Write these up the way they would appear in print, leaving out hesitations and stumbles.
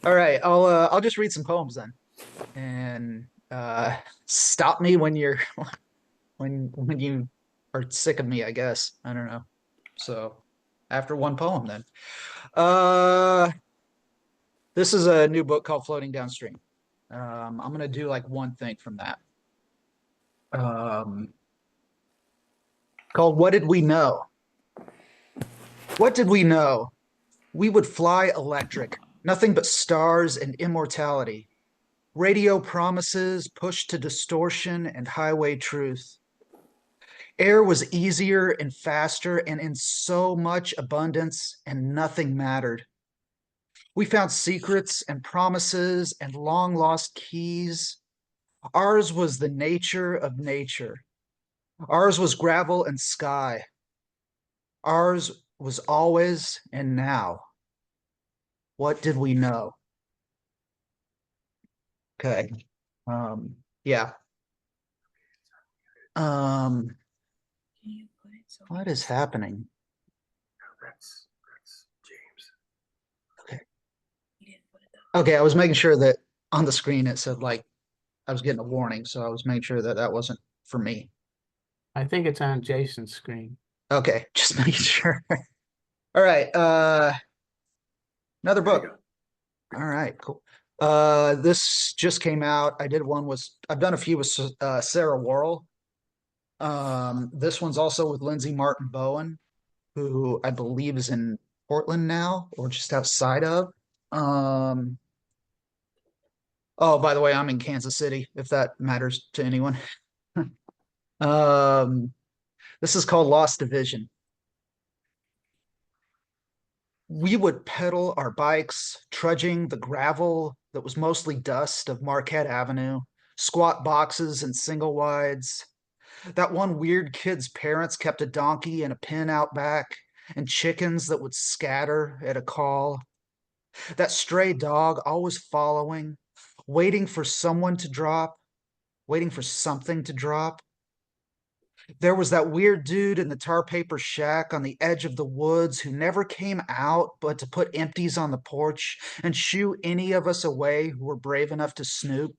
All right, I'll just read some poems then, and stop me when you're when you are sick of me, I guess. I don't know. So after one poem then. Uh this is a new book called Floating Downstream. I'm gonna do like one thing from that. Um Called What Did We Know? What did we know? We would fly electric, nothing but stars and immortality. Radio promises pushed to distortion and highway truth. Air was easier and faster and in so much abundance, and nothing mattered. We found secrets and promises and long lost keys. Ours was the nature of nature. Ours was gravel and sky. Ours was always and now. What did we know? Okay. Yeah. Um, what is happening? That's James. Okay. Okay, I was making sure that on the screen it said like I was getting a warning, so I was making sure that that wasn't for me. I think it's on Jason's screen. Okay, just making sure. All right, another book. All right, cool. This just came out. I've done a few with Sarah Worrell. This one's also with Lindsay Martin Bowen, who I believe is in Portland now or just outside of. Um, oh, by the way, I'm in Kansas City, if that matters to anyone. Um, this is called Lost Division. We would pedal our bikes, trudging the gravel that was mostly dust of Marquette Avenue, squat boxes and single wides. That one weird kid's parents kept a donkey and a pen out back, and chickens that would scatter at a call. That stray dog always following, waiting for someone to drop, waiting for something to drop. There was that weird dude in the tar paper shack on the edge of the woods who never came out but to put empties on the porch and shoo any of us away who were brave enough to snoop.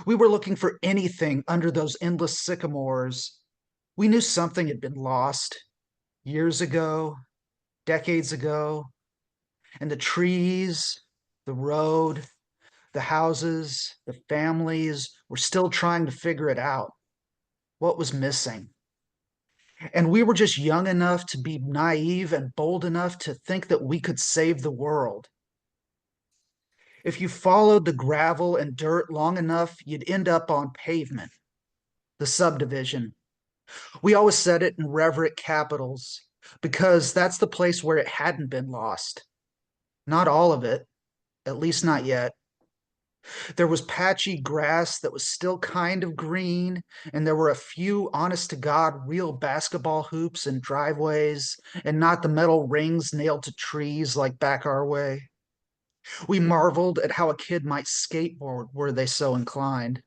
We were looking for anything under those endless sycamores. We knew something had been lost years ago, decades ago, and the trees, the road, the houses, the families were still trying to figure it out. What was missing? And we were just young enough to be naive and bold enough to think that we could save the world. If you followed the gravel and dirt long enough, you'd end up on pavement, the subdivision. We always said it in reverent capitals because that's the place where it hadn't been lost. Not all of it, at least not yet. There was patchy grass that was still kind of green, and there were a few honest to God real basketball hoops and driveways, and not the metal rings nailed to trees like back our way. We marveled at how a kid might skateboard were they so inclined.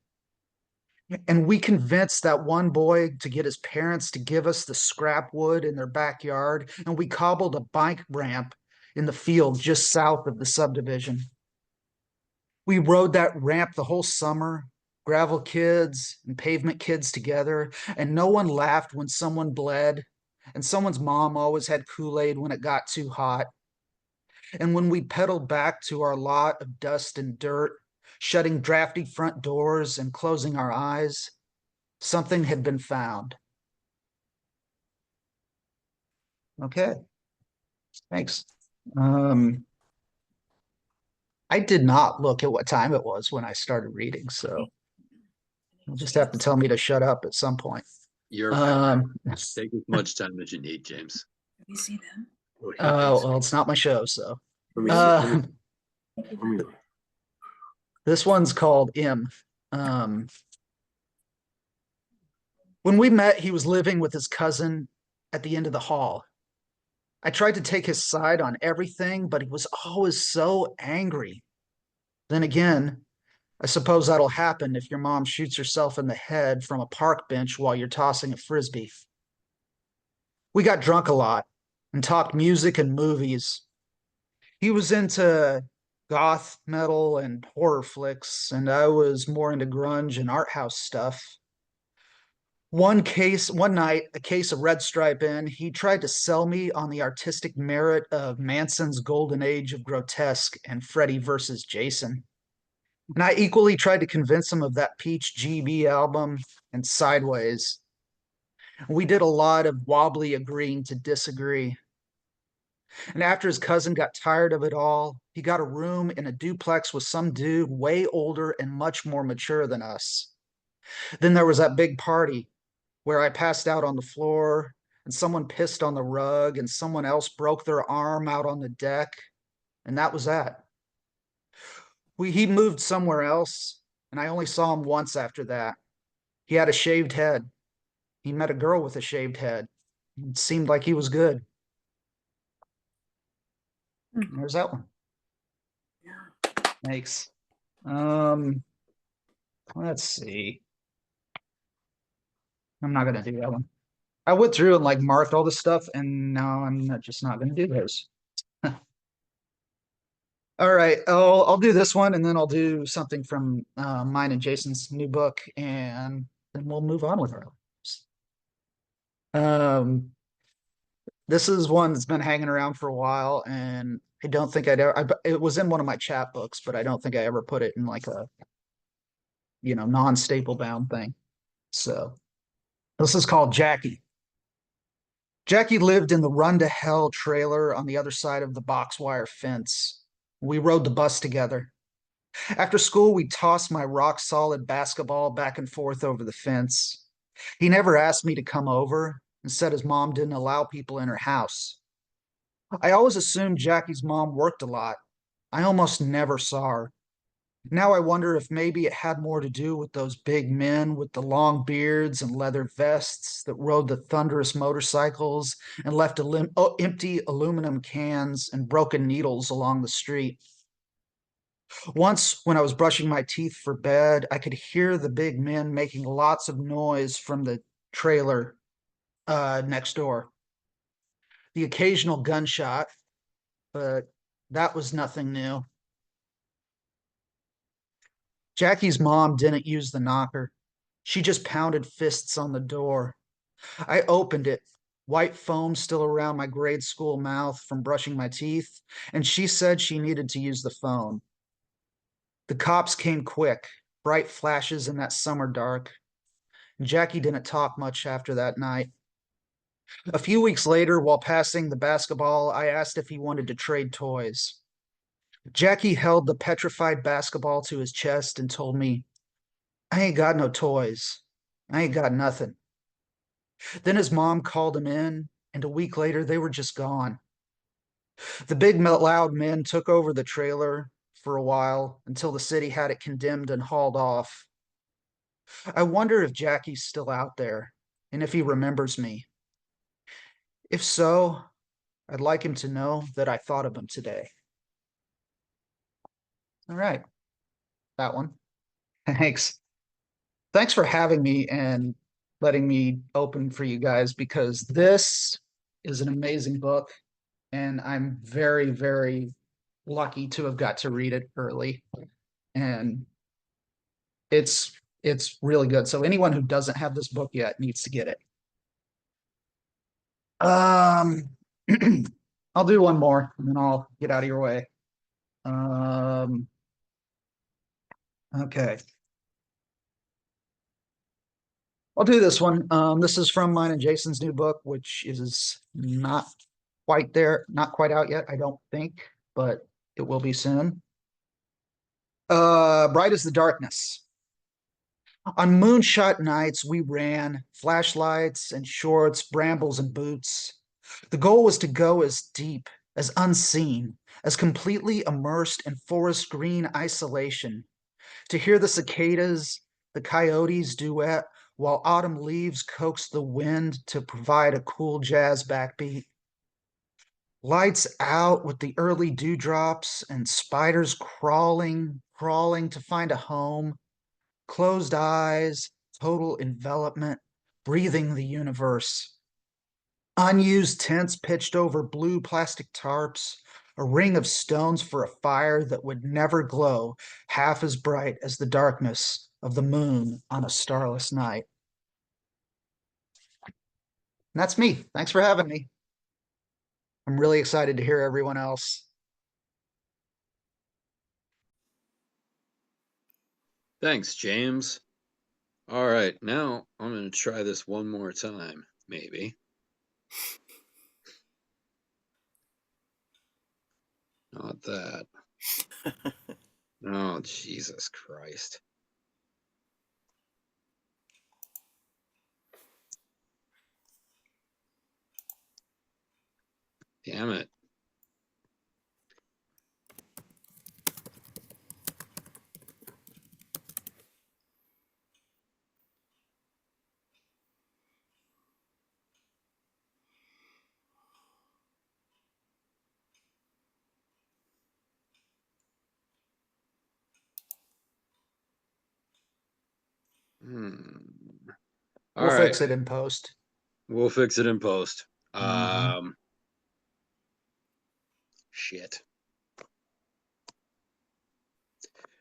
And we convinced that one boy to get his parents to give us the scrap wood in their backyard, and we cobbled a bike ramp in the field just south of the subdivision. We rode that ramp the whole summer, gravel kids and pavement kids together, and no one laughed when someone bled, and someone's mom always had Kool-Aid when it got too hot. And when we pedaled back to our lot of dust and dirt, shutting drafty front doors and closing our eyes, something had been found. Okay, thanks. I did not look at what time it was when I started reading, so you'll just have to tell me to shut up at some point. You're take as much time as you need, James. Let me see them. Oh, well, it's not my show, so. This one's called M. When we met, he was living with his cousin at the end of the hall. I tried to take his side on everything, but he was always so angry. Then again, I suppose that'll happen if your mom shoots herself in the head from a park bench while you're tossing a frisbee. We got drunk a lot and talked music and movies. He was into goth metal and horror flicks, and I was more into grunge and art house stuff. One night, a case of Red Stripe in, he tried to sell me on the artistic merit of Manson's Golden Age of Grotesque and Freddy versus Jason. And I equally tried to convince him of that Peach GB album and Sideways. We did a lot of wobbly agreeing to disagree. And after his cousin got tired of it all, he got a room in a duplex with some dude way older and much more mature than us. Then there was that big party where I passed out on the floor and someone pissed on the rug and someone else broke their arm out on the deck. And that was that. He moved somewhere else, and I only saw him once after that. He had a shaved head. He met a girl with a shaved head. It seemed like he was good. There's that one. Thanks. Let's see. I'm not gonna do that one. I went through and like marked all this stuff, and now just not gonna do those. All right, I'll do this one, and then I'll do something from mine and Jason's new book, and then we'll move on with our lives. This is one that's been hanging around for a while, and I don't think it was in one of my chat books, but I don't think I ever put it in like a, non-staple bound thing. So this is called Jackie. Jackie lived in the Run to Hell trailer on the other side of the box wire fence. We rode the bus together. After school, we tossed my rock solid basketball back and forth over the fence. He never asked me to come over and said his mom didn't allow people in her house. I always assumed Jackie's mom worked a lot. I almost never saw her. Now I wonder if maybe it had more to do with those big men with the long beards and leather vests that rode the thunderous motorcycles and left empty aluminum cans and broken needles along the street. Once, when I was brushing my teeth for bed, I could hear the big men making lots of noise from the trailer next door. The occasional gunshot, but that was nothing new. Jackie's mom didn't use the knocker. She just pounded fists on the door. I opened it, white foam still around my grade school mouth from brushing my teeth, and she said she needed to use the phone. The cops came quick, bright flashes in that summer dark. Jackie didn't talk much after that night. A few weeks later, while passing the basketball, I asked if he wanted to trade toys. Jackie held the petrified basketball to his chest and told me, I ain't got no toys. I ain't got nothing. Then his mom called him in, and a week later, they were just gone. The big, loud men took over the trailer for a while until the city had it condemned and hauled off. I wonder if Jackie's still out there and if he remembers me. If so, I'd like him to know that I thought of him today. All right, that one. Thanks. Thanks for having me and letting me open for you guys, because this is an amazing book and I'm very, very lucky to have got to read it early. And it's really good. So anyone who doesn't have this book yet needs to get it. I'll do one more and then I'll get out of your way. Okay. I'll do this one. This is from mine and Jason's new book, which is not quite out yet, I don't think, but it will be soon. Bright as the Darkness. On moonshot nights, we ran, flashlights and shorts, brambles and boots. The goal was to go as deep, as unseen, as completely immersed in forest green isolation, to hear the cicadas, the coyotes duet while autumn leaves coax the wind to provide a cool jazz backbeat. Lights out with the early dewdrops and spiders crawling to find a home. Closed eyes, total envelopment, breathing the universe. Unused tents pitched over blue plastic tarps, a ring of stones for a fire that would never glow half as bright as the darkness of the moon on a starless night. And that's me. Thanks for having me. I'm really excited to hear everyone else. Thanks, James. All right, now I'm going to try this one more time, maybe. Not that. Oh, Jesus Christ. Damn it. All We'll right. fix it in post. We'll fix it in post. Mhm. Shit.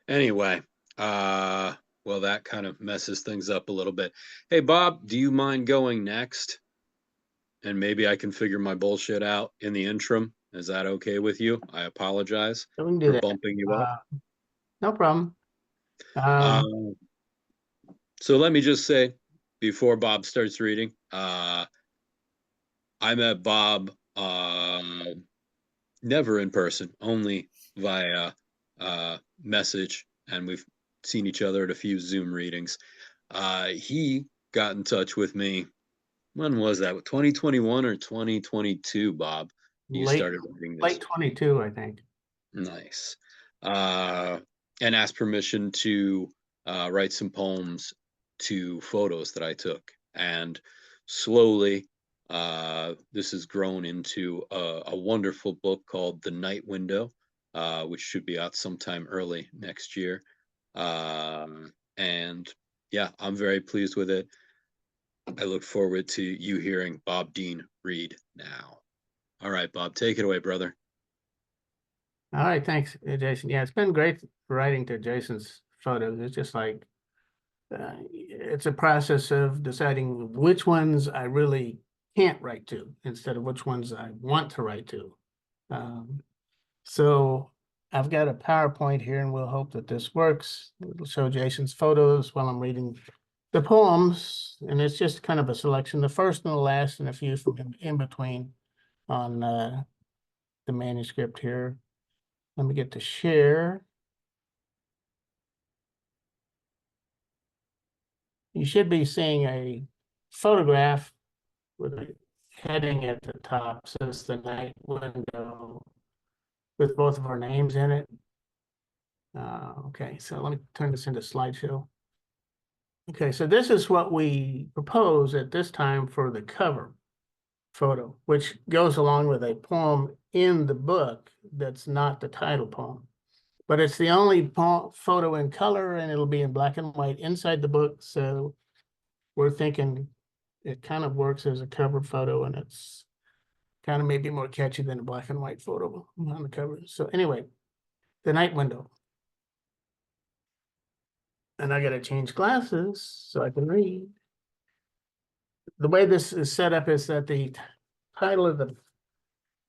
Anyway, well, that kind of messes things up a little bit. Hey, Bob, do you mind going next? And maybe I can figure my bullshit out in the interim. Is that okay with you? I apologize So we can do for that. bumping you up. No problem. Um, so let me just say, before Bob starts reading, I met Bob never in person, only via message, and we've seen each other at a few Zoom readings. He got in touch with me. When was that? 2021 or 2022, Bob? You late started reading this. late 22, I think. Nice. And asked permission to write some poems to photos that I took. And slowly, this has grown into a wonderful book called The Night Window, which should be out sometime early next year. And yeah, I'm very pleased with it. I look forward to you hearing Bob Dean read now. All right, Bob, take it away, brother. All right, thanks, Jason. Yeah, it's been great writing to Jason's photos. It's just like it's a process of deciding which ones I really can't write to instead of which ones I want to write to. So I've got a PowerPoint here, and we'll hope that this works. It'll show Jason's photos while I'm reading the poems, and it's just kind of a selection, the first and the last, and a few from in between on the manuscript here. Let me get to share. You should be seeing a photograph with a heading at the top, says The Night Window, with both of our names in it. Okay, so let me turn this into slideshow. Okay, so this is what we propose at this time for the cover photo, which goes along with a poem in the book that's not the title poem. But it's the only photo in color, and it'll be in black and white inside the book. So we're thinking it kind of works as a cover photo, and it's kind of maybe more catchy than a black and white photo on the cover. So anyway, The Night Window. And I got to change glasses so I can read. The way this is set up is that the title of the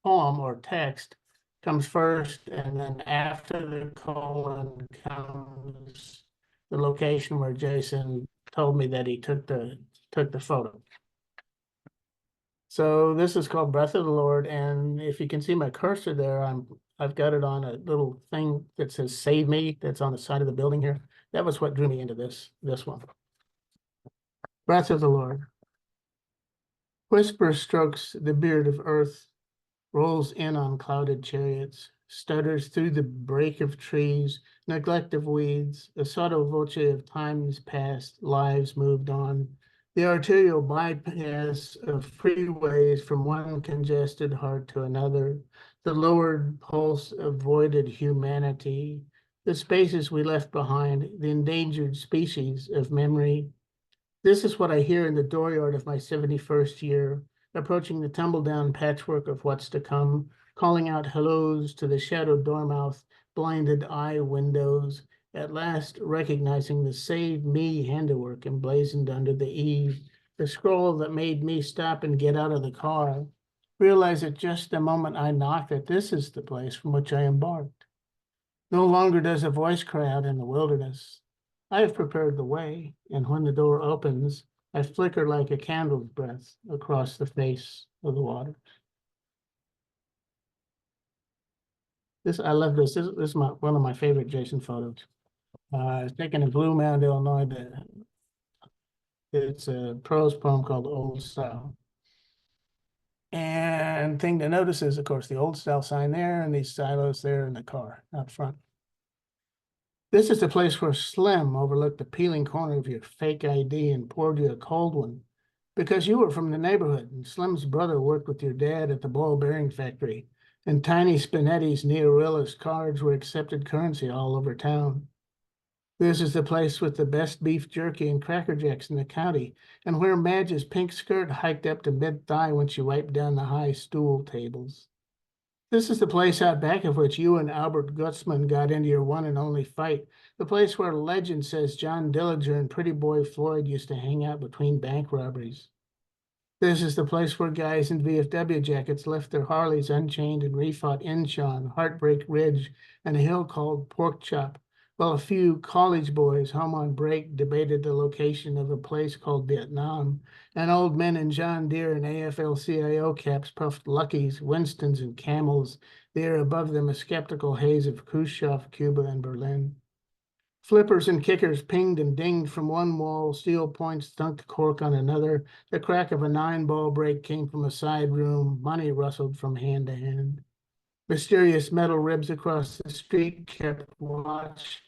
poem or text comes first, and then after the colon comes the location where Jason told me that he took the photo. So this is called Breath of the Lord, and if you can see my cursor there, I've got it on a little thing that says "Save Me" that's on the side of the building here. That was what drew me into this one. Breath of the Lord. Whisper strokes the beard of earth, rolls in on clouded chariots, stutters through the break of trees, neglect of weeds, a sotto voce of times past, lives moved on, the arterial bypass of freeways from one congested heart to another, the lowered pulse of voided humanity, the spaces we left behind, the endangered species of memory. This is what I hear in the dooryard of my 71st year, approaching the tumble-down patchwork of what's to come, calling out hellos to the shadowed dormouse, blinded eye windows, at last recognizing the save me handiwork emblazoned under the eave, the scroll that made me stop and get out of the car, realize at just the moment I knocked that this is the place from which I embarked. No longer does a voice cry out in the wilderness. I have prepared the way, and when the door opens, I flicker like a candle's breath across the face of the water. I love this. This is one of my favorite Jason photos. It's taken in Blue Mound, Illinois. It's a prose poem called Old Style. And thing to notice is, of course, the Old Style sign there and these silos there in the car out front. This is the place where Slim overlooked the peeling corner of your fake ID and poured you a cold one because you were from the neighborhood and Slim's brother worked with your dad at the ball bearing factory and Tiny Spinetti's Neorealist cards were accepted currency all over town. This is the place with the best beef jerky and Cracker Jacks in the county and where Madge's pink skirt hiked up to mid-thigh when she wiped down the high stool tables. This is the place out back of which you and Albert Gutzman got into your one and only fight. The place where legend says John Dillinger and Pretty Boy Floyd used to hang out between bank robberies. This is the place where guys in VFW jackets left their Harleys unchained and refought Inchon, Heartbreak Ridge, and a hill called Pork Chop, while a few college boys home on break debated the location of a place called Vietnam, and old men in John Deere and AFL-CIO caps puffed Luckies, Winstons, and Camels, there above them a skeptical haze of Khrushchev, Cuba, and Berlin. Flippers and kickers pinged and dinged from one wall, steel points thunked cork on another, the crack of a 9-ball break came from a side room, money rustled from hand to hand. Mysterious metal ribs across the street kept watch,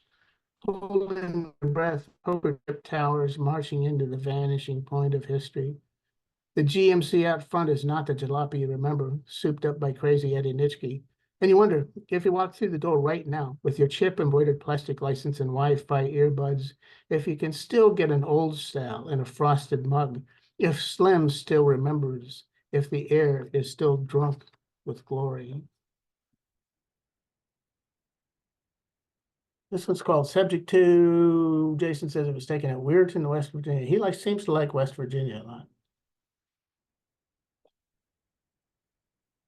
holding their breath, poker chip towers marching into the vanishing point of history. The GMC out front is not the jalopy you remember, souped up by crazy Eddie Nitschke. And you wonder, if you walk through the door right now with your chip-embroidered plastic license and Wi-Fi earbuds, if you can still get an Old Style in a frosted mug, if Slim still remembers, if the air is still drunk with glory. This one's called Subject to. Jason says it was taken at Weirton, West Virginia. He seems to like West Virginia a lot.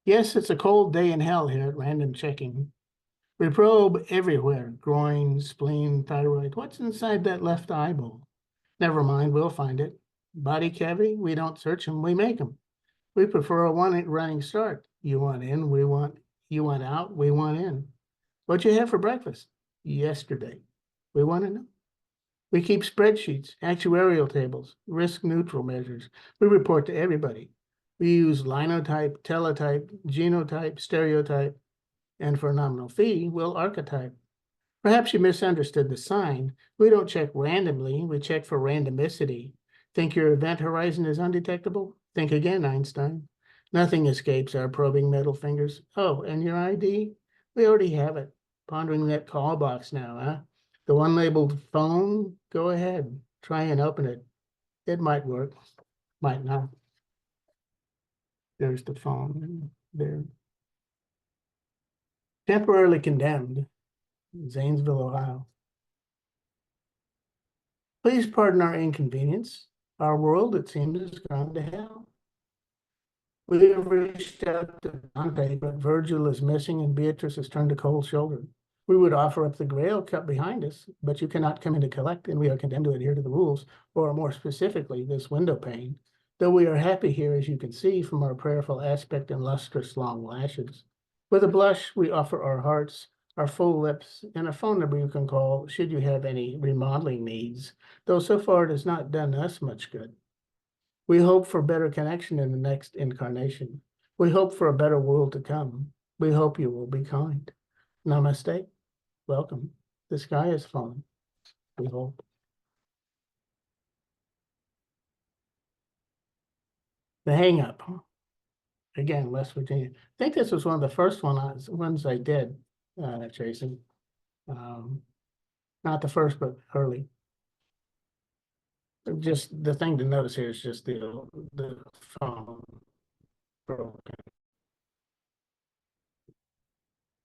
Yes, it's a cold day in hell here at random checking. We probe everywhere, groin, spleen, thyroid. What's inside that left eyeball? Never mind, we'll find it. Body cavity, we don't search them, we make them. We prefer a one running start. You want in, we want, you want out, we want in. What'd you have for breakfast? Yesterday. We want to know. We keep spreadsheets, actuarial tables, risk neutral measures. We report to everybody. We use linotype, teletype, genotype, stereotype, and for a nominal fee, we'll archetype. Perhaps you misunderstood the sign. We don't check randomly, we check for randomicity. Think your event horizon is undetectable? Think again, Einstein. Nothing escapes our probing metal fingers. Oh, and your ID? We already have it. Pondering that call box now, huh? The one labeled phone? Go ahead, try and open it. It might work, might not. There's the phone there. Temporarily condemned, Zanesville, Ohio. Please pardon our inconvenience. Our world, it seems, has gone to hell. We have reached out to Dante, but Virgil is missing and Beatrice has turned a cold shoulder. We would offer up the Grail cup behind us, but you cannot come in to collect, and we are condemned to adhere to the rules, or more specifically, this window pane. Though we are happy here, as you can see, from our prayerful aspect and lustrous long lashes. With a blush, we offer our hearts, our full lips, and a phone number you can call should you have any remodeling needs, though so far it has not done us much good. We hope for better connection in the next incarnation. We hope for a better world to come. We hope you will be kind. Namaste. Welcome. The sky is falling. We hope. The Hang Up. Again, West Virginia. I think this was one of the first ones I did, Jason. Not the first, but early. Just the thing to notice here is just the phone broken.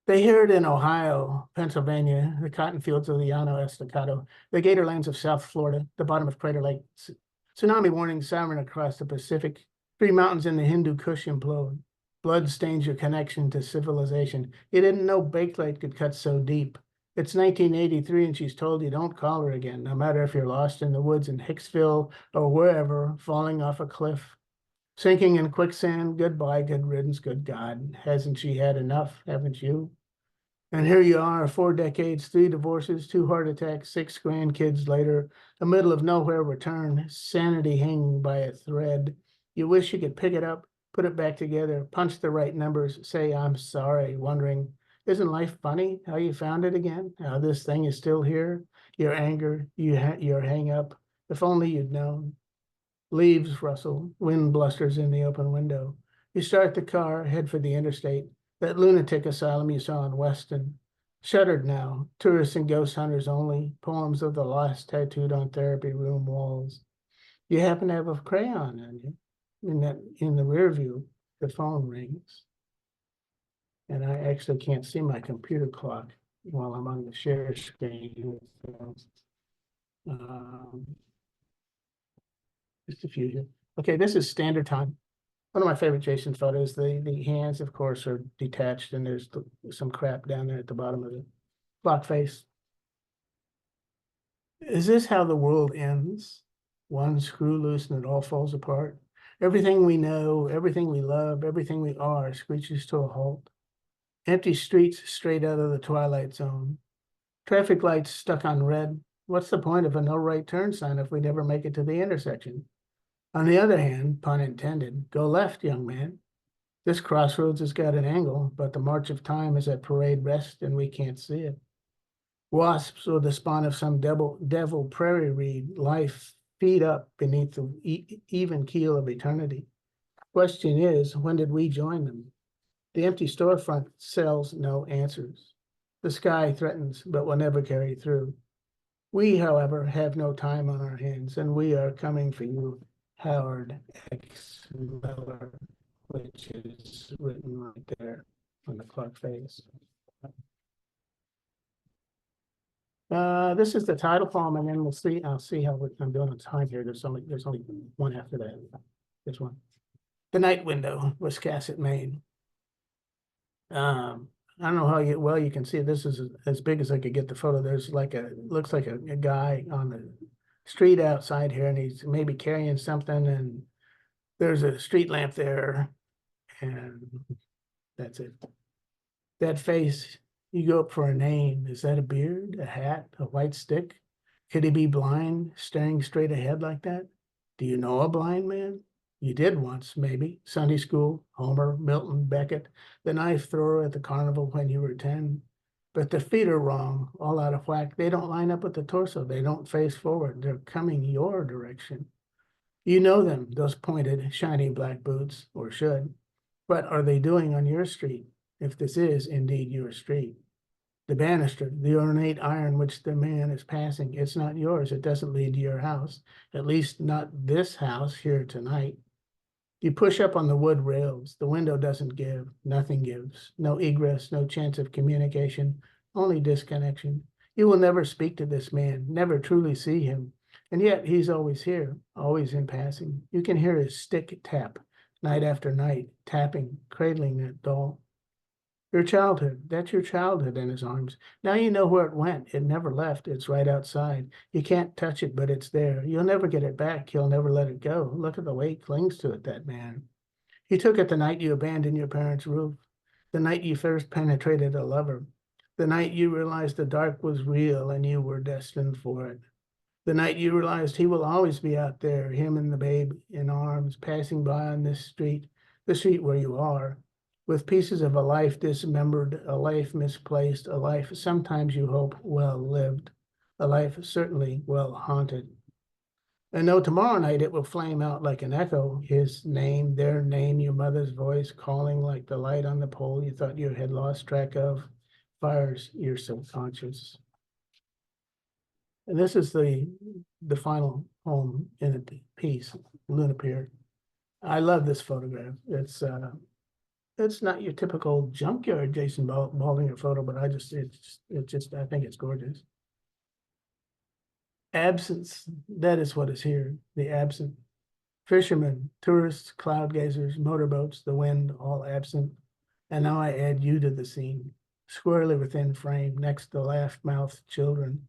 They hear it in Ohio, Pennsylvania, the cotton fields of the Llano Estacado, the Gator Lands of South Florida, the bottom of Crater Lake. Tsunami warnings siren across the Pacific. 3 mountains in the Hindu Kush implode. Blood stains your connection to civilization. You didn't know Bakelite could cut so deep. It's 1983 and she's told you don't call her again, no matter if you're lost in the woods in Hicksville or wherever, falling off a cliff. Sinking in quicksand, goodbye, good riddance, good God. Hasn't she had enough? Haven't you? And here you are, 4 decades, 3 divorces, 2 heart attacks, 6 grandkids later, a middle of nowhere return, sanity hanging by a thread. You wish you could pick it up, put it back together, punch the right numbers, say, I'm sorry, wondering, isn't life funny how you found it again? How this thing is still here? Your anger, your hang up. If only you'd known. Leaves rustle, wind blusters in the open window. You start the car, head for the interstate. That lunatic asylum you saw in Weston. Shuttered now, tourists and ghost hunters only, poems of the lost tattooed on therapy room walls. You happen to have a crayon on you. In the rear view, the phone rings. And I actually can't see my computer clock while I'm on the share screen. Um, just a few here. Okay, this is standard time. One of my favorite Jason photos. The hands, of course, are detached, and there's some crap down there at the bottom of the clock face. Is this how the world ends? One screw loose and it all falls apart. Everything we know, everything we love, everything we are screeches to a halt. Empty streets straight out of the twilight zone. Traffic lights stuck on red. What's the point of a no right turn sign if we never make it to the intersection? On the other hand, pun intended, go left, young man. This crossroads has got an angle, but the march of time is at parade rest and we can't see it. Wasps or the spawn of some devil prairie reed, life feed up beneath the even keel of eternity. Question is, when did we join them? The empty storefront sells no answers. The sky threatens, but will never carry through. We, however, have no time on our hands, and we are coming for you, Howard X. Miller, which is written right there on the clock face. This is the title poem, and then we'll see. I'll see how I'm doing on time here. There's only one after that. This one, The Night Window, Wiscasset, Maine. I don't know how well you can see it. This is as big as I could get the photo. There's like looks like a guy on the street outside here, and he's maybe carrying something, and there's a street lamp there, and that's it. That face, you go up for a name. Is that a beard, a hat, a white stick? Could he be blind, staring straight ahead like that? Do you know a blind man? You did once, maybe. Sunday school, Homer, Milton, Beckett, the knife thrower at the carnival when you were 10. But the feet are wrong, all out of whack. They don't line up with the torso. They don't face forward. They're coming your direction. You know them, those pointed, shiny black boots, or should. What are they doing on your street, if this is indeed your street? The banister, the ornate iron which the man is passing, it's not yours. It doesn't lead to your house, at least not this house here tonight. You push up on the wood rails. The window doesn't give. Nothing gives. No egress, no chance of communication, only disconnection. You will never speak to this man, never truly see him. And yet he's always here, always in passing. You can hear his stick tap night after night, tapping, cradling that doll. Your childhood, that's your childhood in his arms. Now you know where it went. It never left. It's right outside. You can't touch it, but it's there. You'll never get it back. He'll never let it go. Look at the way he clings to it, that man. He took it the night you abandoned your parents' roof, the night you first penetrated a lover, the night you realized the dark was real and you were destined for it. The night you realized he will always be out there, him and the babe in arms, passing by on this street, the street where you are, with pieces of a life dismembered, a life misplaced, a life sometimes you hope well lived, a life certainly well haunted. And though tomorrow night it will flame out like an echo, his name, their name, your mother's voice calling like the light on the pole you thought you had lost track of, fires your subconscious. And this is the final poem in the piece, Luna Pier. I love this photograph. It's It's not your typical junkyard Jason Baldinger photo, but I think it's gorgeous. Absence, that is what is here, the absent. Fishermen, tourists, cloud gazers, motorboats, the wind, all absent. And now I add you to the scene, squarely within frame, next to laugh-mouthed children.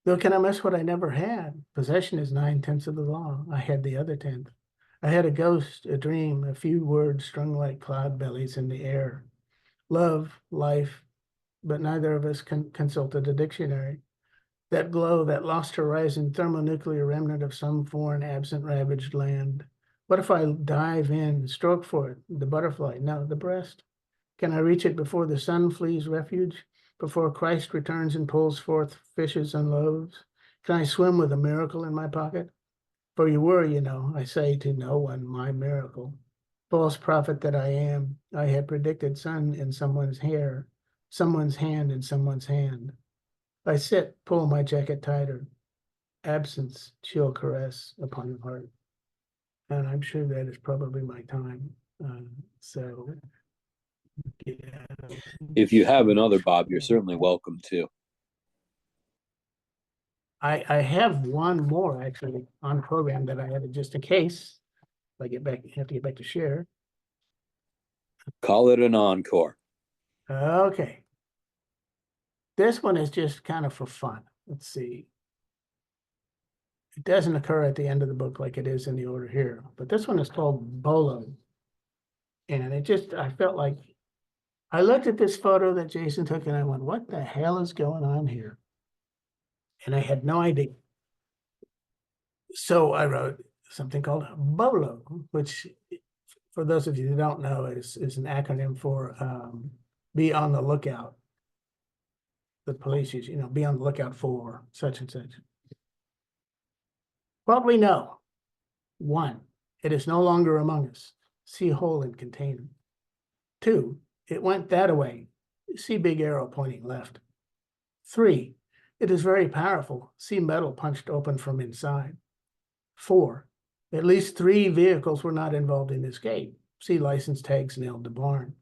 Though can I miss what I never had? Possession is 9/10 of the law. I had the other 10th. I had a ghost, a dream, a few words strung like cloud bellies in the air. Love, life, but neither of us consulted a dictionary. That glow, that lost horizon, thermonuclear remnant of some foreign absent ravaged land. What if I dive in, stroke for it, the butterfly, no, the breast? Can I reach it before the sun flees refuge, before Christ returns and pulls forth fishes and loaves? Can I swim with a miracle in my pocket? For you were, I say to no one, my miracle. False prophet that I am, I had predicted sun in someone's hair, someone's hand in someone's hand. I sit, pull my jacket tighter, absence, chill caress upon the heart. And I'm sure that is probably my time. So, yeah. If you have another, Bob, you're certainly welcome to. I have one more actually on program that I had just in case I have to get back to share. Call it an encore. Okay. This one is just kind of for fun. Let's see. It doesn't occur at the end of the book like it is in the order here, but this one is called Bolo. And I felt like I looked at this photo that Jason took and I went, what the hell is going on here? And I had no idea. So I wrote something called Bolo, which for those of you who don't know is an acronym for be on the lookout. The police use, be on the lookout for such and such. What we know. 1, it is no longer among us. See hole in container. 2, it went that way. See big arrow pointing left. 3, it is very powerful. See metal punched open from inside. 4, at least 3 vehicles were not involved in escape. See license tags nailed to barn.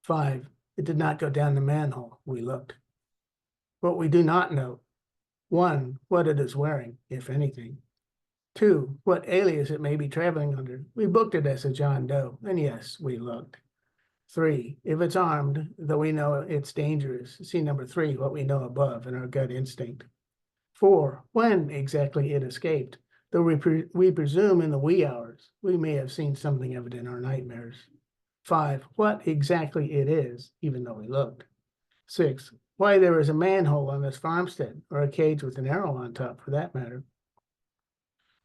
5, it did not go down the manhole. We looked. What we do not know. 1, what it is wearing, if anything. 2, what alias it may be traveling under. We booked it as a John Doe, and yes, we looked. 3, if it's armed, though we know it's dangerous. See number 3, what we know above in our gut instinct. 4, when exactly it escaped, though we presume in the wee hours. We may have seen something of it in our nightmares. 5, what exactly it is, even though we looked. 6, why there is a manhole on this farmstead, or a cage with an arrow on top, for that matter.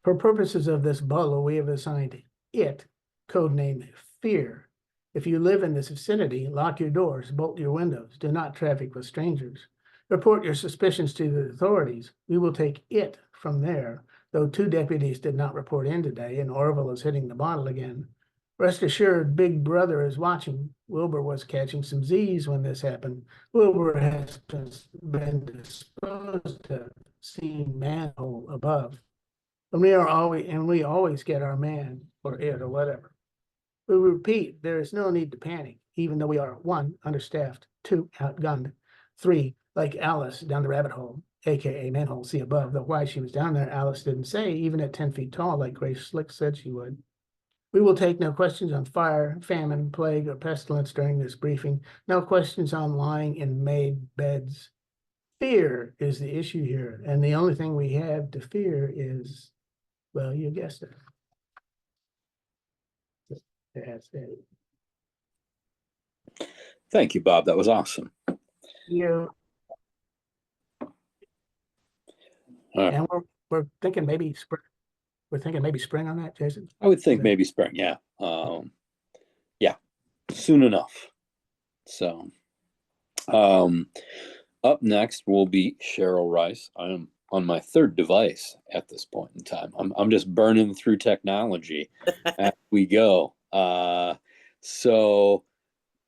For purposes of this bolo, we have assigned it, codename Fear. If you live in this vicinity, lock your doors, bolt your windows, do not traffic with strangers. Report your suspicions to the authorities. We will take it from there, though 2 deputies did not report in today, and Orville is hitting the bottle again. Rest assured, Big Brother is watching. Wilbur was catching some Z's when this happened. Wilbur has been disposed of, seeing manhole above. And we always get our man or it or whatever. We repeat, there is no need to panic, even though we are 1, understaffed, 2, outgunned, 3, like Alice down the rabbit hole, aka manhole, see above, though why she was down there, Alice didn't say, even at 10 feet tall, like Grace Slick said she would. We will take no questions on fire, famine, plague, or pestilence during this briefing. No questions on lying in made beds. Fear is the issue here, and the only thing we have to fear is, well, you guessed it. That's it. Thank you, Bob. That was awesome. Yeah. And we're thinking maybe spring. We're thinking maybe spring on that, Jason. I would think maybe spring. Yeah. Yeah. Soon enough. So, up next will be Cheryl Rice. I'm on my 3rd device at this point in time. I'm just burning through technology as we go. So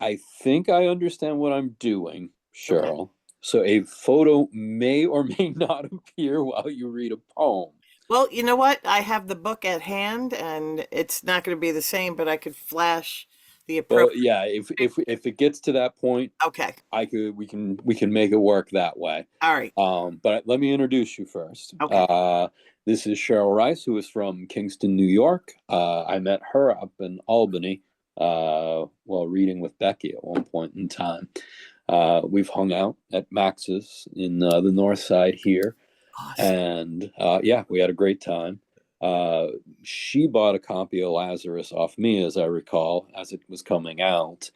I think I understand what I'm doing, Cheryl. Okay. So a photo may or may not appear while you read a poem. Well, you know what? I have the book at hand, and it's not going to be the same, but I could flash the Well, appropriate. yeah, if it gets to that point, Okay. we can make it work that way. All right. But let me introduce you first. Okay. This is Cheryl Rice, who is from Kingston, New York. I met her up in Albany while reading with Becky at one point in time. We've hung out at Max's in the North Side here, Awesome. and yeah, we had a great time. Uh, she bought a copy of Lazarus off me, as I recall, as it was coming out.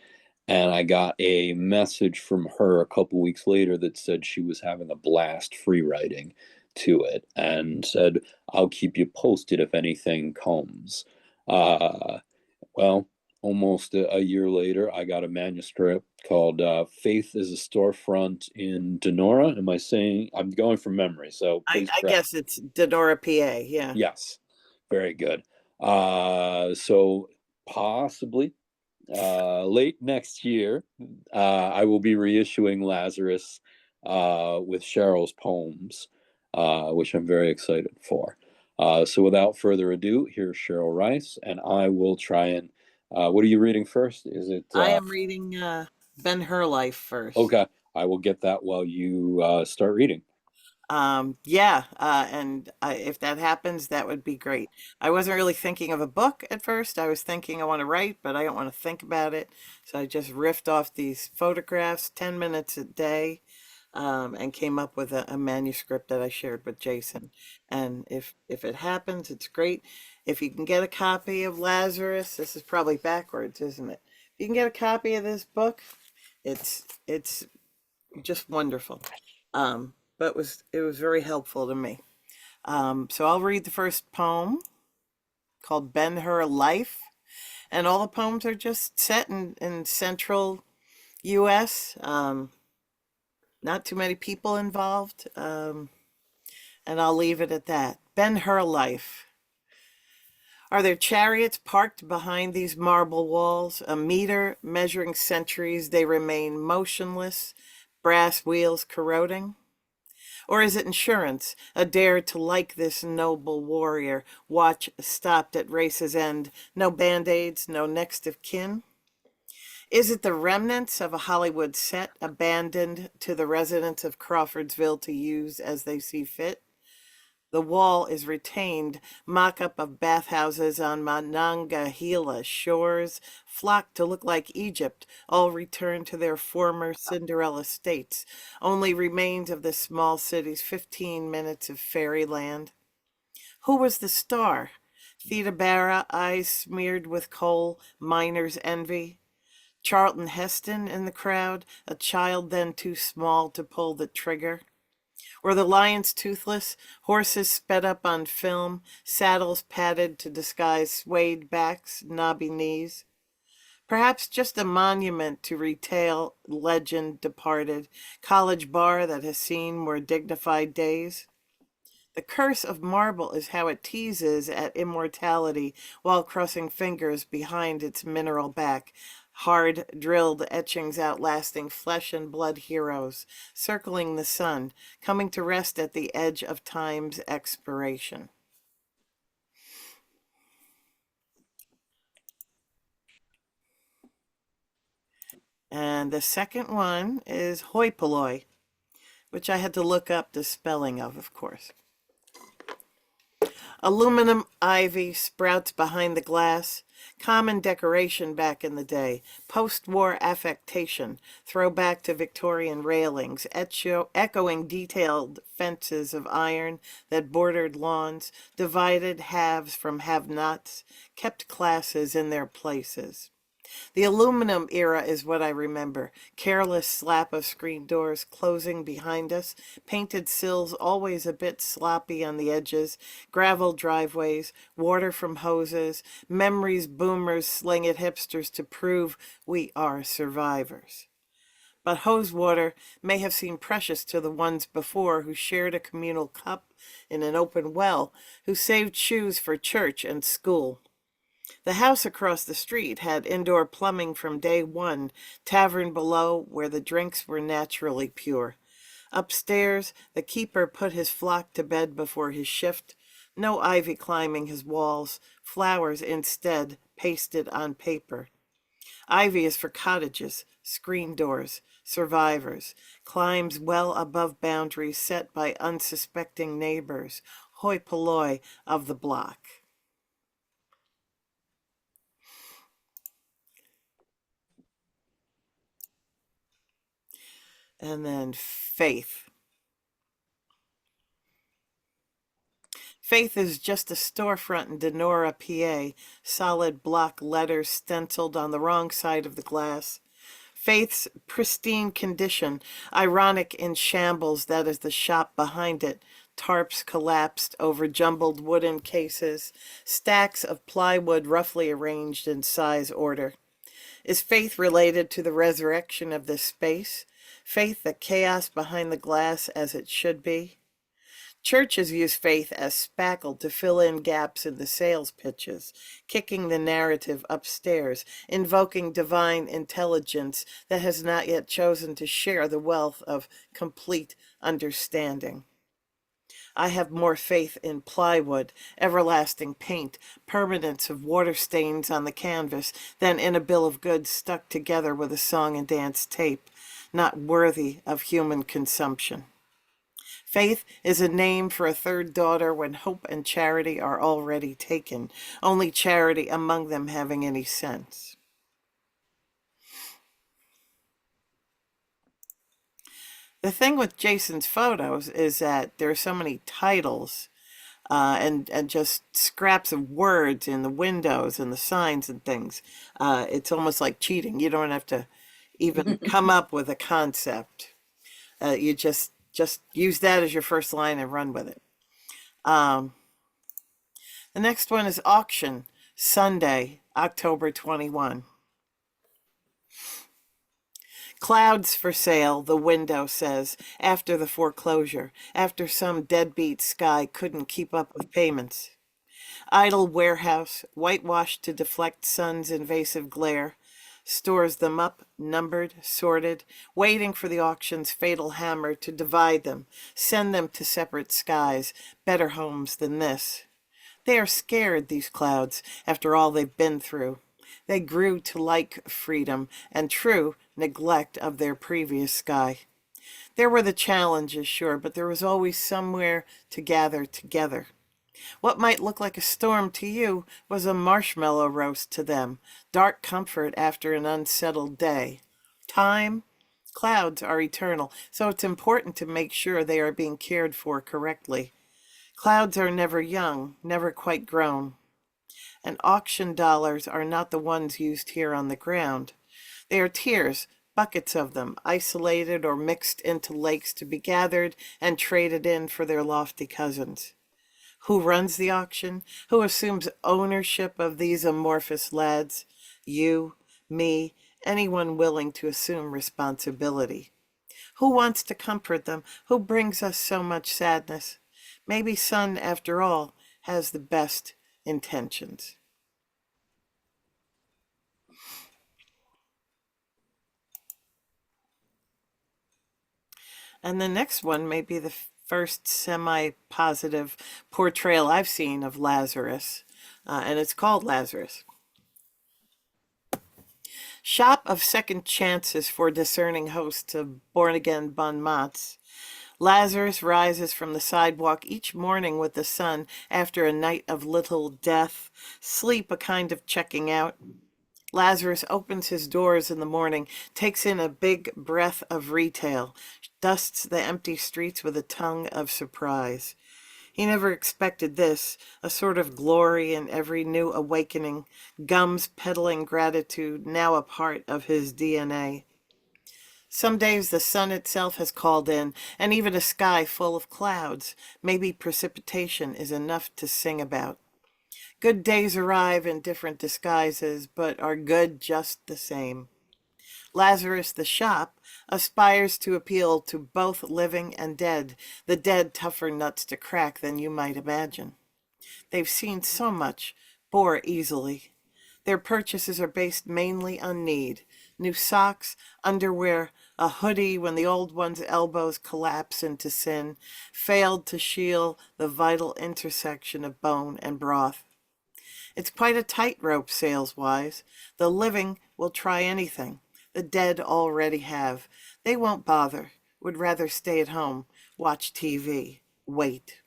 And I got a message from her a couple weeks later that said she was having a blast free writing to it and said, I'll keep you posted if anything comes. Well, almost a year later, I got a manuscript called Faith is a Storefront in Denora. Am I saying? I'm going from memory, so please I correct. guess it's Denora, PA. Yeah. Yes, very good. So possibly late next year, I will be reissuing Lazarus with Cheryl's poems, which I'm very excited for. So without further ado, here's Cheryl Rice, and I will try and. What are you reading first? Is it I am reading Ben Hur Life first. okay? I will get that while you start reading. Yeah, if that happens, that would be great. I wasn't really thinking of a book at first. I was thinking I want to write, but I don't want to think about it. So I just riffed off these photographs, 10 minutes a day, and came up with a manuscript that I shared with Jason. And if it happens, it's great. If you can get a copy of Lazarus, this is probably backwards, isn't it? If you can get a copy of this book, it's just wonderful. But it was very helpful to me. So I'll read the first poem called Ben Hur Life. And all the poems are just set in central US. Not too many people involved. And I'll leave it at that. Ben Hur Life. Are there chariots parked behind these marble walls? A meter measuring centuries, they remain motionless, brass wheels corroding? Or is it insurance, a dare to like this noble warrior, watch stopped at race's end, no band-aids, no next of kin? Is it the remnants of a Hollywood set abandoned to the residents of Crawfordsville to use as they see fit? The wall is retained, mock-up of bathhouses on Monongahela shores, flock to look like Egypt, all return to their former Cinderella states, only remains of the small city's 15 minutes of fairyland. Who was the star? Theda Bara, eyes smeared with coal, miner's envy. Charlton Heston in the crowd, a child then too small to pull the trigger. Or the lions toothless, horses sped up on film, saddles padded to disguise swayed backs, knobby knees. Perhaps just a monument to retail legend departed, college bar that has seen more dignified days. The curse of marble is how it teases at immortality while crossing fingers behind its mineral back. Hard drilled etchings outlasting flesh and blood heroes, circling the sun, coming to rest at the edge of time's expiration. And the second one is hoi polloi, which I had to look up the spelling of course. Aluminum ivy sprouts behind the glass. Common decoration back in the day. Post-war affectation. Throwback to Victorian railings. Echoing detailed fences of iron that bordered lawns. Divided haves from have-nots. Kept classes in their places. The aluminum era is what I remember. Careless slap of screen doors closing behind us, painted sills always a bit sloppy on the edges, gravel driveways, water from hoses, memories boomers sling at hipsters to prove we are survivors. But hose water may have seemed precious to the ones before who shared a communal cup in an open well, who saved shoes for church and school. The house across the street had indoor plumbing from day one, tavern below where the drinks were naturally pure. Upstairs, the keeper put his flock to bed before his shift. No ivy climbing his walls, flowers instead pasted on paper. Ivy is for cottages, screen doors, survivors, climbs well above boundaries set by unsuspecting neighbors, hoi polloi of the block. And then faith. Faith is just a storefront in Denora, PA, solid block letters stenciled on the wrong side of the glass. Faith's pristine condition, ironic in shambles that is the shop behind it, tarps collapsed over jumbled wooden cases, stacks of plywood roughly arranged in size order. Is faith related to the resurrection of this space? Faith the chaos behind the glass as it should be? Churches use faith as spackle to fill in gaps in the sales pitches, kicking the narrative upstairs, invoking divine intelligence that has not yet chosen to share the wealth of complete understanding. I have more faith in plywood, everlasting paint, permanence of water stains on the canvas than in a bill of goods stuck together with a song and dance tape, not worthy of human consumption. Faith is a name for a third daughter when hope and charity are already taken, only charity among them having any sense. The thing with Jason's photos is that there are so many titles and just scraps of words in the windows and the signs and things. It's almost like cheating. You don't have to even come up with a concept. You just use that as your first line and run with it. The next one is auction, Sunday, October 21. Clouds for sale, the window says, after the foreclosure, after some deadbeat sky couldn't keep up with payments. Idle warehouse, whitewashed to deflect sun's invasive glare, stores them up, numbered, sorted, waiting for the auction's fatal hammer to divide them, send them to separate skies, better homes than this. They are scared, these clouds, after all they've been through. They grew to like freedom and true neglect of their previous sky. There were the challenges, sure, but there was always somewhere to gather together. What might look like a storm to you was a marshmallow roast to them, dark comfort after an unsettled day. Time? Clouds are eternal, so it's important to make sure they are being cared for correctly. Clouds are never young, never quite grown. And auction dollars are not the ones used here on the ground. They are tears, buckets of them, isolated or mixed into lakes to be gathered and traded in for their lofty cousins. Who runs the auction? Who assumes ownership of these amorphous lads? You, me, anyone willing to assume responsibility. Who wants to comfort them? Who brings us so much sadness? Maybe Sun, after all, has the best intentions. And the next one may be the first semi-positive portrayal I've seen of Lazarus, and it's called Lazarus. Shop of second chances for discerning hosts of born-again bon mots. Lazarus rises from the sidewalk each morning with the sun after a night of little death, sleep a kind of checking out. Lazarus opens his doors in the morning, takes in a big breath of retail, dusts the empty streets with a tongue of surprise. He never expected this, a sort of glory in every new awakening, gums peddling gratitude, now a part of his DNA. Some days the sun itself has called in, and even a sky full of clouds. Maybe precipitation is enough to sing about. Good days arrive in different disguises, but are good just the same. Lazarus the shop aspires to appeal to both living and dead, the dead tougher nuts to crack than you might imagine. They've seen so much, bore easily. Their purchases are based mainly on need. New socks, underwear, a hoodie when the old one's elbows collapse into sin, failed to shield the vital intersection of bone and broth. It's quite a tightrope sales-wise. The living will try anything. The dead already have. They won't bother. Would rather stay at home, watch TV, wait.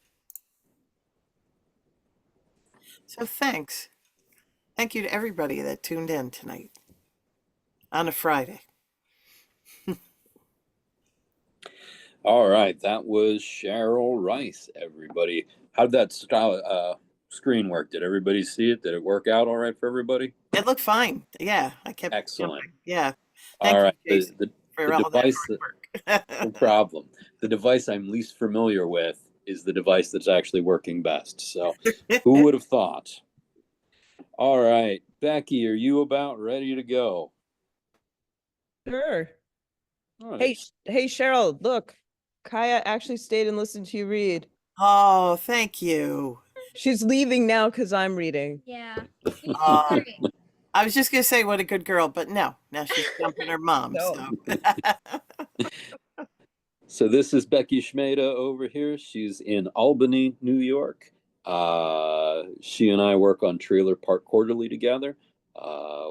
So thanks. Thank you to everybody that tuned in tonight on a Friday. All right, that was Cheryl Rice, everybody. How did that screen work? Did everybody see it? Did it work out all right for everybody? It looked fine. Yeah, I kept Excellent. jumping. Yeah. All Thank you, right, Jason, for all that device, hard no work. problem. The device I'm least familiar with is the device that's actually working best. So who would have thought? All right, Becky, are you about ready to go? Sure. All Hey, right. hey, Cheryl, look, Kaya actually stayed and listened to you read. Oh, thank you. She's leaving now because I'm reading. Yeah. Uh, I was just gonna say what a good girl, but no, now she's jumping her mom. No. So So this is Becky Schumejda over here. She's in Albany, New York. She and I work on Trailer Park Quarterly together.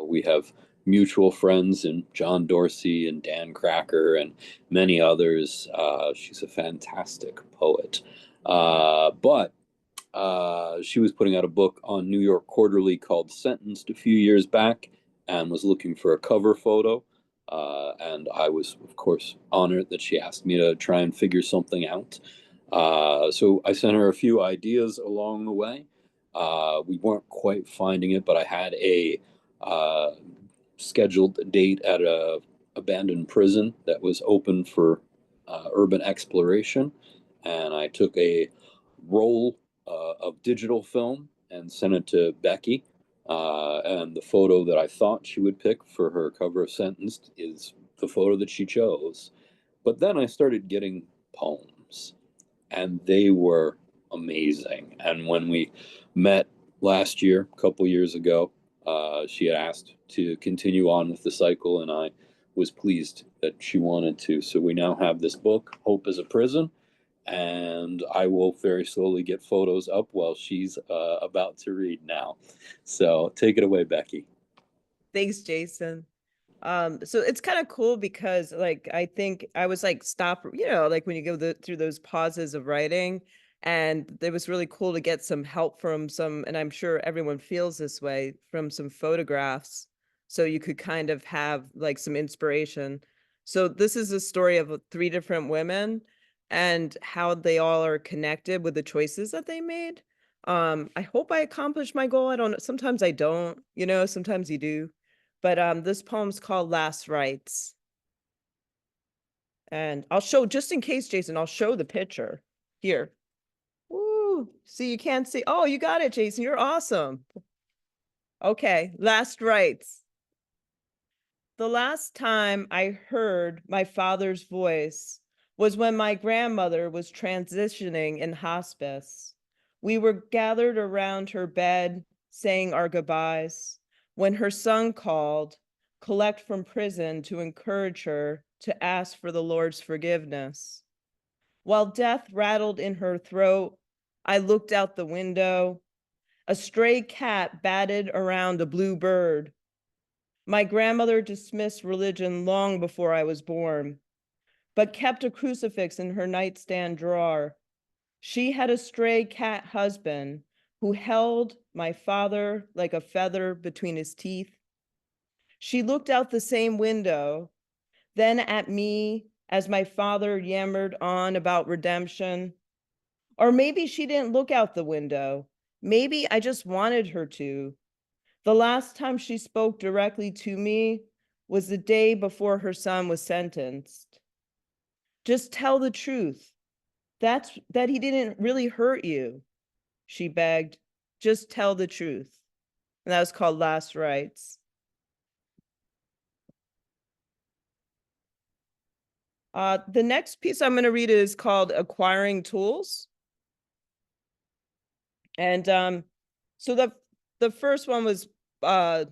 We have mutual friends in John Dorsey and Dan Cracker and many others. She's a fantastic poet. But she was putting out a book on New York Quarterly called Sentenced a few years back and was looking for a cover photo. And I was, of course, honored that she asked me to try and figure something out. So I sent her a few ideas along the way. We weren't quite finding it, but I had a scheduled date at a abandoned prison that was open for urban exploration, and I took a roll of digital film and sent it to Becky. And the photo that I thought she would pick for her cover of Sentenced is the photo that she chose. But then I started getting poems, and they were amazing. And when we met last year, a couple years ago, she had asked to continue on with the cycle, and I was pleased that she wanted to. So we now have this book, Hope is a Prison, and I will very slowly get photos up while she's about to read now. So take it away, Becky. Thanks, Jason. So it's kind of cool because like I think I was like stop, like when you go through those pauses of writing, and it was really cool to get some help from some, and I'm sure everyone feels this way, from some photographs, so you could kind of have like some inspiration. So this is a story of 3 different women and how they all are connected with the choices that they made. I hope I accomplished my goal. I don't know. Sometimes I don't, sometimes you do. But this poem's called Last Rites. And I'll show, just in case, Jason, I'll show the picture here. Woo! See, you can't see. Oh, you got it, Jason. You're awesome. Okay, Last Rites. The last time I heard my father's voice was when my grandmother was transitioning in hospice. We were gathered around her bed, saying our goodbyes, when her son called, collect from prison, to encourage her to ask for the Lord's forgiveness. While death rattled in her throat, I looked out the window. A stray cat batted around a blue bird. My grandmother dismissed religion long before I was born, but kept a crucifix in her nightstand drawer. She had a stray cat husband who held my father like a feather between his teeth. She looked out the same window, then at me as my father yammered on about redemption. Or maybe she didn't look out the window. Maybe I just wanted her to. The last time she spoke directly to me was the day before her son was sentenced. Just tell the truth. That he didn't really hurt you, she begged. Just tell the truth. And that was called Last Rites. The next piece I'm going to read is called Acquiring Tools. And so the first one was the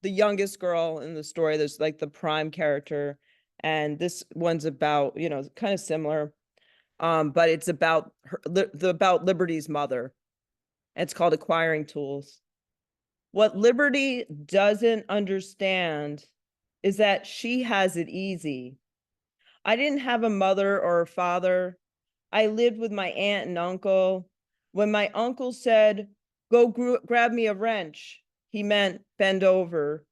youngest girl in the story. There's like the prime character, and this one's about, kind of similar, but it's about about Liberty's mother. It's called Acquiring Tools. What Liberty doesn't understand is that she has it easy. I didn't have a mother or a father. I lived with my aunt and uncle. When my uncle said, go grab me a wrench, he meant bend over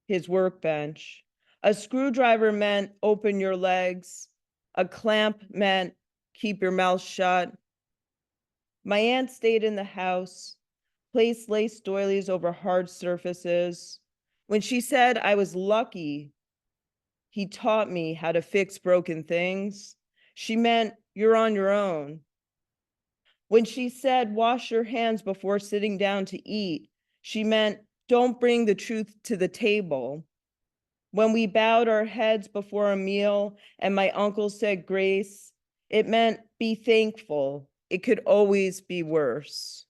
his workbench. A screwdriver meant open your legs. A clamp meant keep your mouth shut. My aunt stayed in the house, placed lace doilies over hard surfaces. When she said I was lucky, he taught me how to fix broken things. She meant you're on your own. When she said wash your hands before sitting down to eat, she meant don't bring the truth to the table. When we bowed our heads before a meal and my uncle said grace, it meant be thankful. It could always be worse.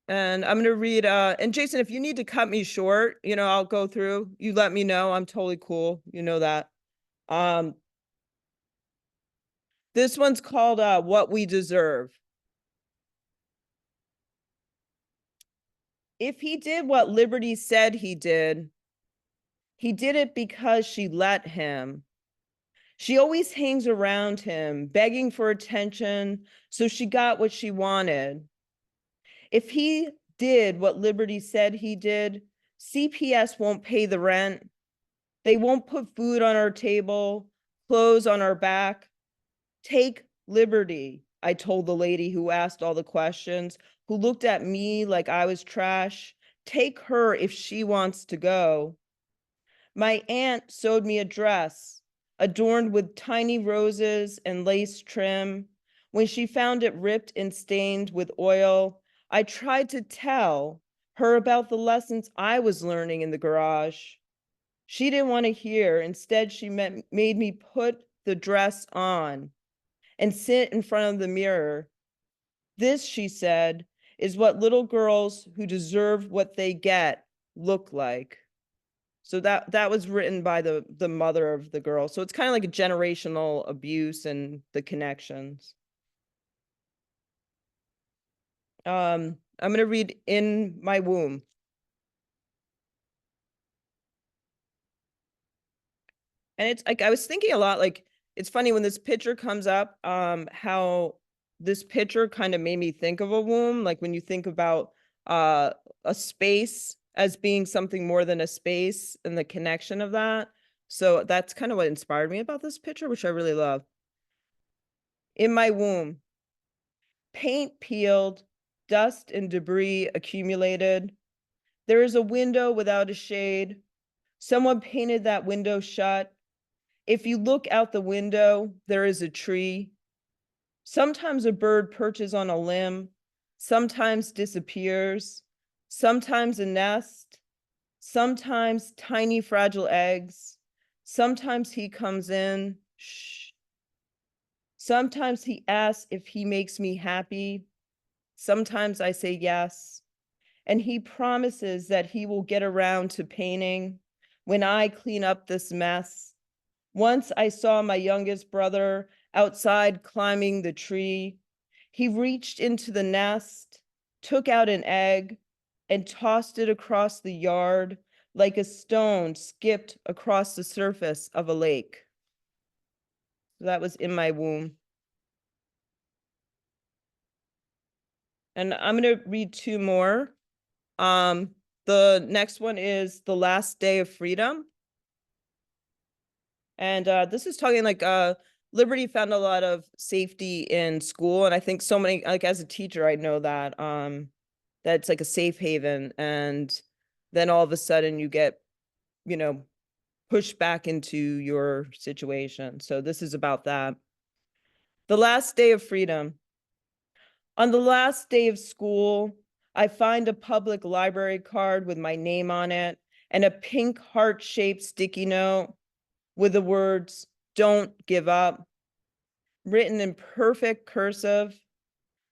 And I'm going to read, and Jason, if you need to cut me short, I'll go through, you let me know. I'm totally cool. You know that. This one's called What We Deserve. If he did what Liberty said he did it because she let him. She always hangs around him, begging for attention, so she got what she wanted. If he did what Liberty said he did, CPS won't pay the rent. They won't put food on our table, clothes on our back. Take Liberty, I told the lady who asked all the questions, who looked at me like I was trash. Take her if she wants to go. My aunt sewed me a dress adorned with tiny roses and lace trim. When she found it ripped and stained with oil, I tried to tell her about the lessons I was learning in the garage. She didn't want to hear. Instead, she made me put the dress on and sit in front of the mirror. This, she said, is what little girls who deserve what they get look like. So that was written by the mother of the girl. So it's kind of like a generational abuse and the connections. I'm going to read In My Womb. And it's like, I was thinking a lot, like, it's funny when this picture comes up, how this picture kind of made me think of a womb. Like when you think about a space as being something more than a space and the connection of that. So that's kind of what inspired me about this picture, which I really love. In my womb, paint peeled, dust and debris accumulated. There is a window without a shade. Someone painted that window shut. If you look out the window, there is a tree. Sometimes a bird perches on a limb, sometimes disappears, sometimes a nest, sometimes tiny fragile eggs. Sometimes he comes in, shh. Sometimes he asks if he makes me happy. Sometimes I say yes. And he promises that he will get around to painting when I clean up this mess. Once I saw my youngest brother outside climbing the tree. He reached into the nest, took out an egg, and tossed it across the yard like a stone skipped across the surface of a lake. So that was In My Womb. And I'm going to read two more. The next one is The Last Day of Freedom. And this is talking like Liberty found a lot of safety in school. And I think so many, like as a teacher, I know that that's like a safe haven. And then all of a sudden you get, pushed back into your situation. So this is about that. The Last Day of Freedom. On the last day of school, I find a public library card with my name on it and a pink heart-shaped sticky note with the words, "Don't give up," written in perfect cursive.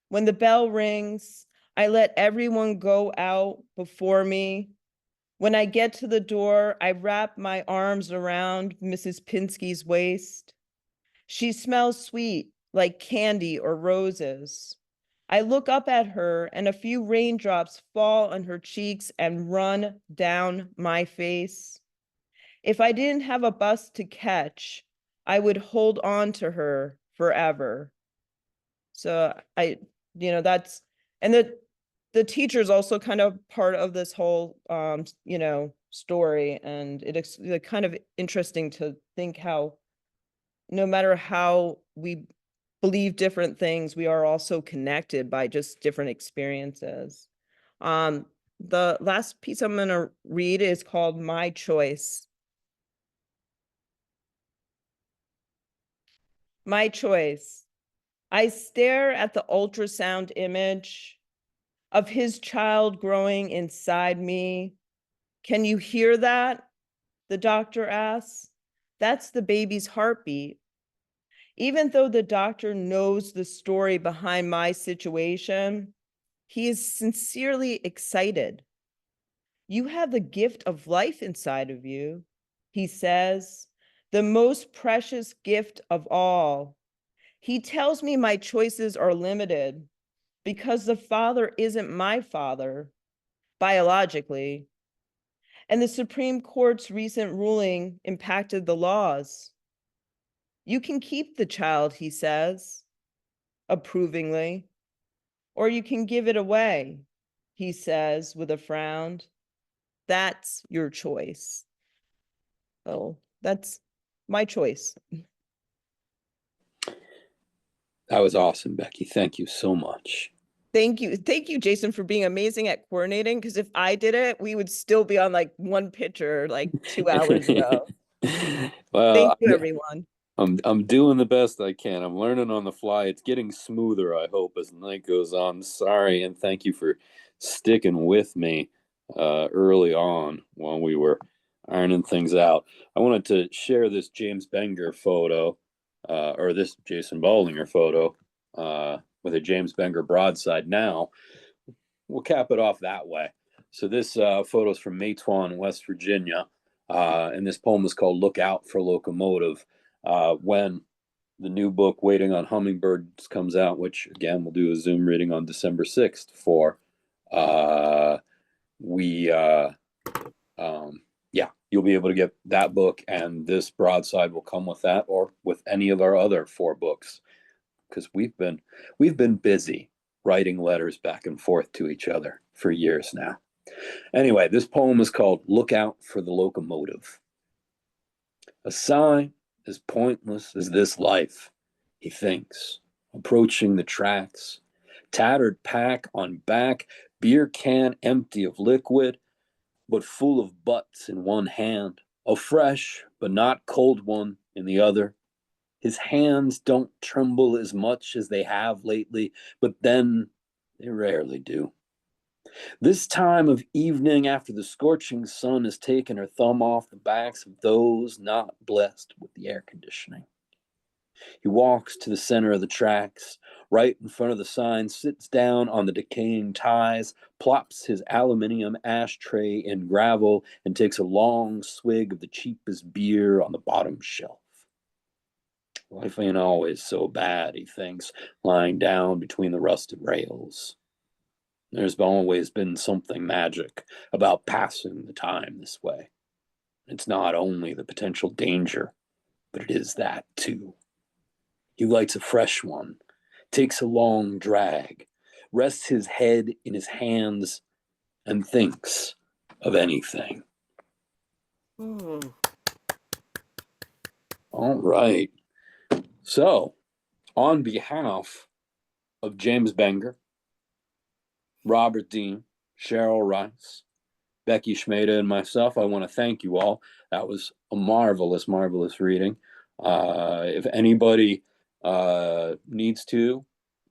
When the bell rings, I let everyone go out before me. When I get to the door, I wrap my arms around Mrs. Pinsky's waist. She smells sweet, like candy or roses. I look up at her, and a few raindrops fall on her cheeks and run down my face. If I didn't have a bus to catch, I would hold on to her forever. So that's, and the teacher is also kind of part of this whole, story. And it's kind of interesting to think how, no matter how we believe different things, we are also connected by just different experiences. The last piece I'm going to read is called My Choice. My choice. I stare at the ultrasound image of his child growing inside me. Can you hear that? The doctor asks. That's the baby's heartbeat. Even though the doctor knows the story behind my situation, he is sincerely excited. You have the gift of life inside of you, he says, the most precious gift of all. He tells me my choices are limited because the father isn't my father biologically, and the Supreme Court's recent ruling impacted the laws. You can keep the child, he says, approvingly, or you can give it away, he says with a frown. That's your choice. Oh, that's my choice. That was awesome, Becky. Thank you so much. Thank you. Thank you, Jason, for being amazing at coordinating. Because if I did it, we would still be on like one picture like 2 hours ago. Well, Thank you, everyone. I'm doing the best I can. I'm learning on the fly. It's getting smoother, I hope, as the night goes on. Sorry, and thank you for sticking with me early on while we were ironing things out. I wanted to share this James Benger photo, or this Jason Baldinger photo, with a James Benger broadside. Now, we'll cap it off that way. So this photo is from Matewan, West Virginia, and this poem is called "Look Out for Locomotive." When the new book "Waiting on Hummingbirds" comes out, which again we'll do a Zoom reading on December 6th for, you'll be able to get that book, and this broadside will come with that, or with any of our other 4 books, because we've been busy writing letters back and forth to each other for years now. Anyway, this poem is called "Look Out for the Locomotive." A sign as pointless as this life, he thinks, approaching the tracks. Tattered pack on back, beer can empty of liquid, but full of butts in one hand, a fresh but not cold one in the other. His hands don't tremble as much as they have lately, but then they rarely do. This time of evening, after the scorching sun has taken her thumb off the backs of those not blessed with the air conditioning. He walks to the center of the tracks, right in front of the sign, sits down on the decaying ties, plops his aluminium ashtray in gravel, and takes a long swig of the cheapest beer on the bottom shelf. Life ain't always so bad, he thinks, lying down between the rusted rails. There's always been something magic about passing the time this way. It's not only the potential danger, but it is that too. He lights a fresh one, takes a long drag, rests his head in his hands, and thinks of anything. All right. So, on behalf of James Benger, Robert Dean, Cheryl Rice, Becky Schumejda, and myself, I want to thank you all. That was a marvelous, marvelous reading. If anybody needs to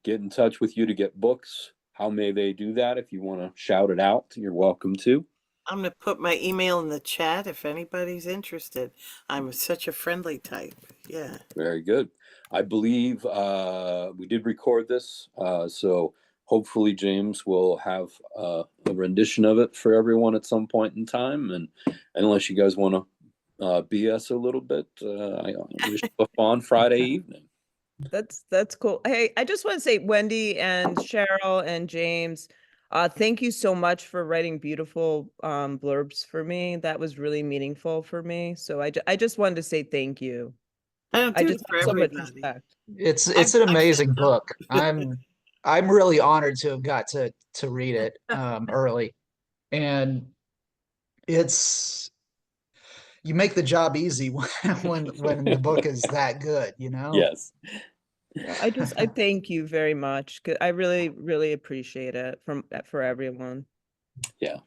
get in touch with you to get books, how may they do that? If you want to shout it out, you're welcome to. I'm going to put my email in the chat if anybody's interested. I'm such a friendly type. Yeah. Very good. I believe we did record this, so hopefully James will have a rendition of it for everyone at some point in time. And unless you guys want to BS a little bit. I wish a fun Friday evening. That's cool. Hey, I just want to say, Wendy and Cheryl and James, thank you so much for writing beautiful blurbs for me. That was really meaningful for me. So I just wanted to say thank you. I don't I do just it for have so much everybody. respect. It's I've an said amazing no. book. I'm really honored to have got to read it early, and it's you make the job easy when the book is that good, you know? Yes. Yeah, I thank you very much. 'Cause I really, really appreciate it for everyone. Yeah.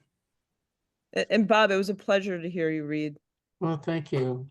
And Bob, it was a pleasure to hear you read. Well, thank you.